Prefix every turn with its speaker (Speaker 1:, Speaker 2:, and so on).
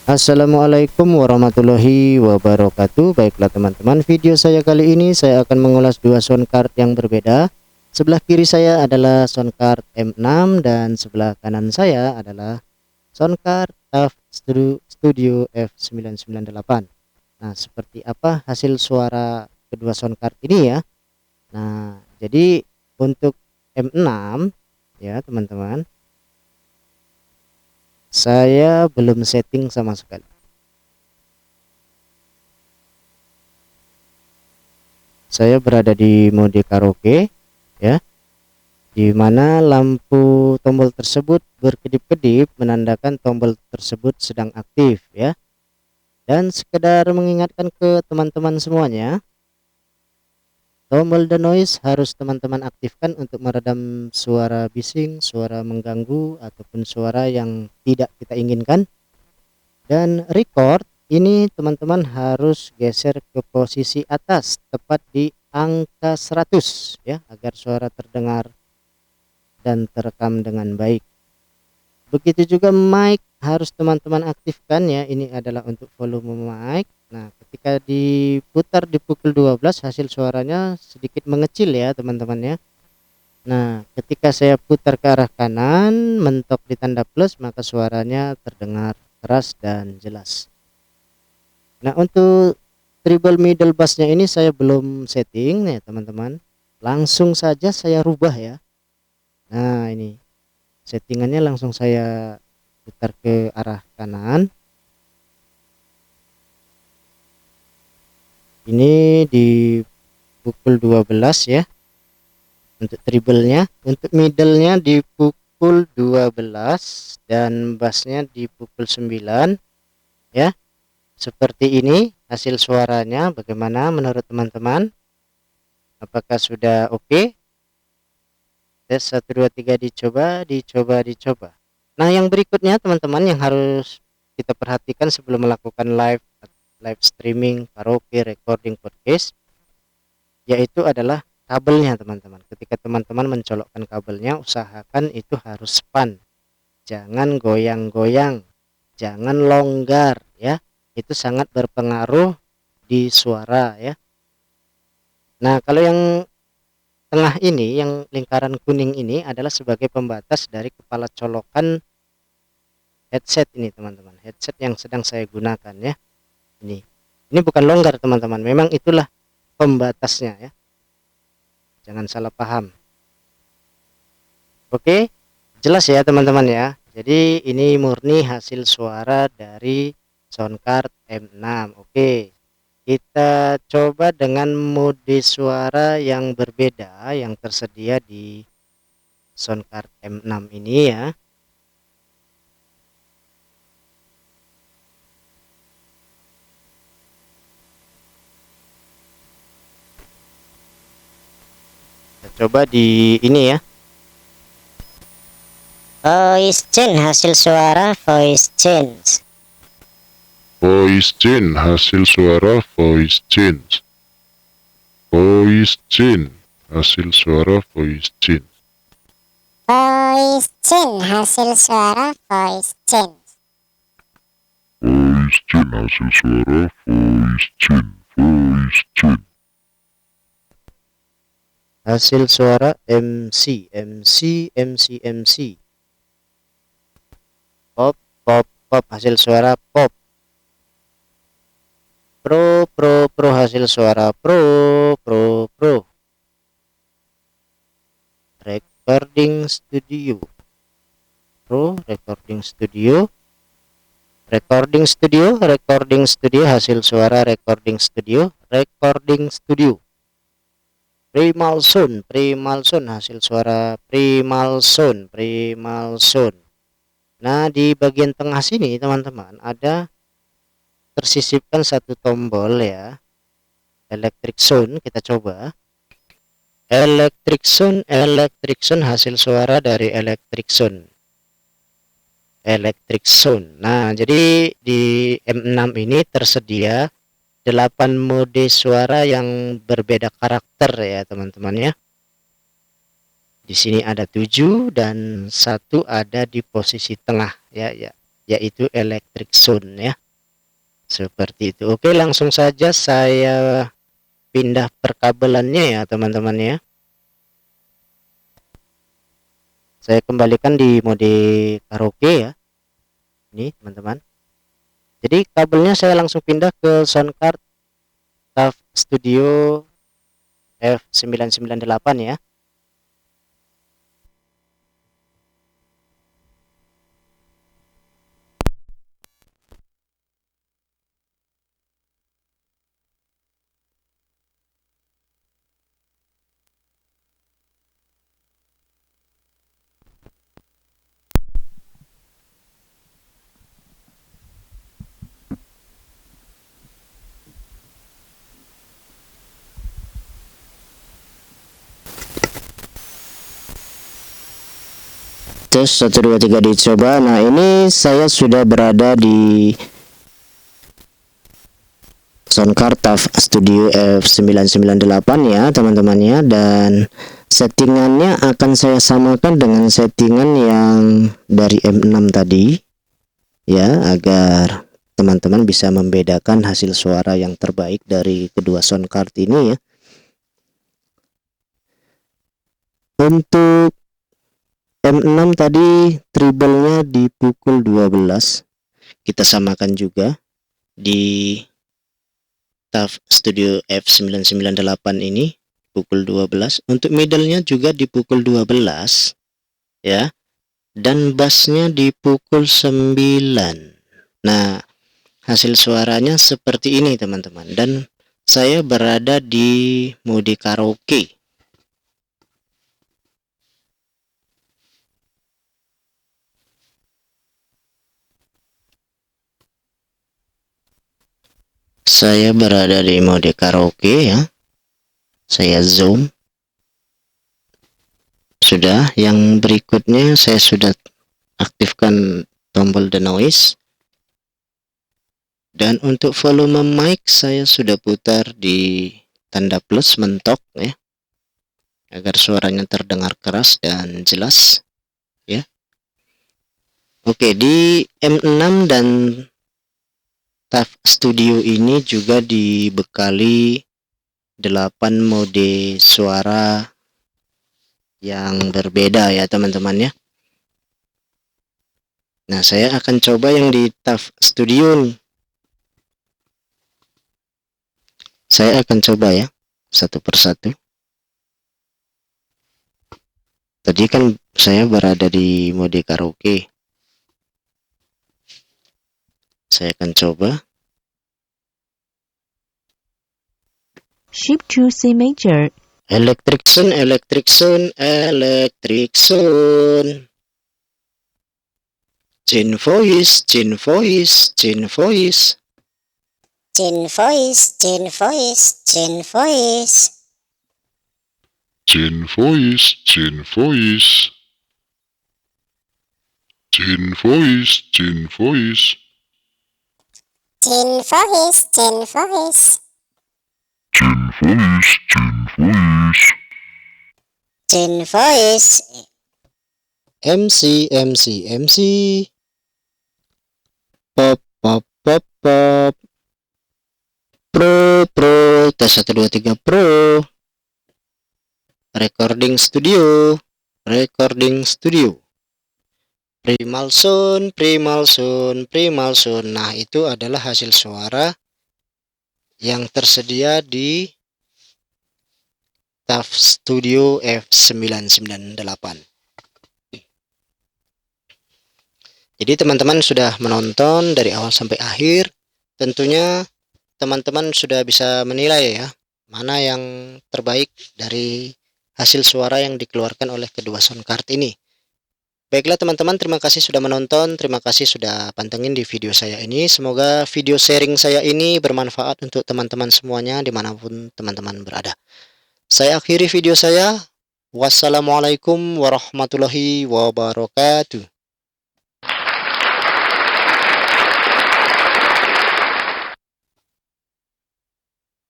Speaker 1: Assalamualaikum warahmatullahi wabarakatuh. Baiklah teman-teman, video saya kali ini saya akan mengulas dua sound card yang berbeda. Sebelah kiri saya adalah sound card M6 dan sebelah kanan saya adalah sound card TAF Studio F998. Nah, seperti apa hasil suara kedua sound card ini ya? Nah, jadi untuk M6 ya teman-teman, saya belum setting sama sekali. Saya berada di mode karaoke ya, di mana lampu tombol tersebut berkedip-kedip menandakan tombol tersebut sedang aktif ya. Dan sekedar mengingatkan ke teman-teman semuanya, tombol the noise harus teman-teman aktifkan untuk meredam suara bising, suara mengganggu ataupun suara yang tidak kita inginkan. Dan record ini teman-teman harus geser ke posisi atas tepat di angka 100 ya, agar suara terdengar dan terekam dengan baik. Begitu juga mic harus teman-teman aktifkan ya, ini adalah untuk volume mic. Nah, ketika diputar di pukul 12 hasil suaranya sedikit mengecil ya teman-teman ya. Nah, ketika saya putar ke arah kanan mentok di tanda plus, maka suaranya terdengar keras dan jelas. Nah, untuk treble middle bassnya ini saya belum setting nih teman-teman, langsung saja saya rubah ya. Nah, ini settingannya langsung saya putar ke arah kanan. Ini di pukul 12 ya untuk treble-nya. Untuk middle-nya di pukul 12 dan bassnya di pukul 9 ya. Seperti ini hasil suaranya. Bagaimana menurut teman-teman? Apakah sudah oke? Tes 1 2 3, dicoba. Nah, yang berikutnya teman-teman yang harus kita perhatikan sebelum melakukan live streaming, karaoke, recording podcast, yaitu adalah kabelnya teman-teman. Ketika teman-teman mencolokkan kabelnya, usahakan itu harus span, jangan goyang-goyang, jangan longgar ya, itu sangat berpengaruh di suara ya. Nah, kalau yang tengah ini, yang lingkaran kuning ini adalah sebagai pembatas dari kepala colokan headset ini teman-teman, headset yang sedang saya gunakan ya. Ini bukan longgar teman-teman, memang itulah pembatasnya ya, jangan salah paham. Oke, jelas ya teman-teman ya. Jadi ini murni hasil suara dari soundcard M6. Oke, kita coba dengan mode suara yang berbeda yang tersedia di soundcard M6 ini ya. Kita coba di ini ya.
Speaker 2: Voice change hasil suara voice change.
Speaker 3: Voice change hasil suara voice change. Voice change hasil suara voice change.
Speaker 2: Voice change hasil suara voice change.
Speaker 3: Voice change hasil suara voice change. Voice change.
Speaker 1: Hasil suara MC. Pop, hasil suara pop. Pro hasil suara pro. Recording studio. Recording studio hasil suara recording studio. Primal sound hasil suara primal sound. Nah, di bagian tengah sini teman-teman ada tersisipkan satu tombol ya, electric sound. Kita coba electric sound hasil suara dari electric sound. Nah, jadi di M6 ini tersedia 8 mode suara yang berbeda karakter ya teman-teman ya. Di sini ada 7 dan 1 ada di posisi tengah ya. yaitu electric sound ya. Seperti itu. Oke, langsung saja saya pindah perkabelannya ya teman-teman ya. Saya kembalikan di mode karaoke ya. Ini teman-teman. Jadi kabelnya saya langsung pindah ke sound card TAF Studio F998 ya.
Speaker 2: Tes 1 2 3 dicoba. Nah, ini saya sudah berada di sound card TAF Studio F998 ya teman-teman ya, dan settingannya akan saya samakan dengan settingan yang dari M6 tadi ya, agar teman-teman bisa membedakan hasil suara yang terbaik dari kedua sound card ini ya. Untuk M6 tadi treble-nya di pukul 12, kita samakan juga di TAF Studio F998 ini pukul 12. Untuk middle-nya juga di pukul 12 ya, dan bass-nya di pukul 9. Nah, hasil suaranya seperti ini teman-teman, dan saya berada di mode karaoke. Saya berada di mode karaoke ya. Saya zoom. Sudah, yang berikutnya saya sudah aktifkan tombol denoise. Dan untuk volume mic saya sudah putar di tanda plus mentok ya, agar suaranya terdengar keras dan jelas ya. Oke, di M6 dan TAF Studio ini juga dibekali 8 mode suara yang berbeda ya teman-teman ya. Nah, saya akan coba yang di TAF Studio nih. Saya akan coba ya satu persatu. Tadi kan saya berada di mode karaoke. Saya akan coba.
Speaker 4: Shift to C major.
Speaker 2: Electric sound, electric sound, electric sound. Jin voice, Jin voice, Jin voice.
Speaker 5: Jin voice, Jin voice, Jin voice.
Speaker 3: Jin voice, Jin voice. Jin voice, Jin voice.
Speaker 5: Jin voice, Jin voice.
Speaker 3: Jin voice, Jin voice.
Speaker 5: Jin voice.
Speaker 2: MC, MC, MC. Pop, pop, pop, pop. Pro, pro. Tes 1 2 3 pro. Recording studio. Recording studio. Primal sound, primal sound, primal sound. Nah, itu adalah hasil suara yang tersedia di TAF Studio F998. Jadi teman-teman sudah menonton dari awal sampai akhir. Tentunya teman-teman sudah bisa menilai ya, mana yang terbaik dari hasil suara yang dikeluarkan oleh kedua sound card ini. Baiklah teman-teman, terima kasih sudah menonton, terima kasih sudah pantengin di video saya ini. Semoga video sharing saya ini bermanfaat untuk teman-teman semuanya dimanapun teman-teman berada. Saya akhiri video saya. Wassalamualaikum warahmatullahi wabarakatuh.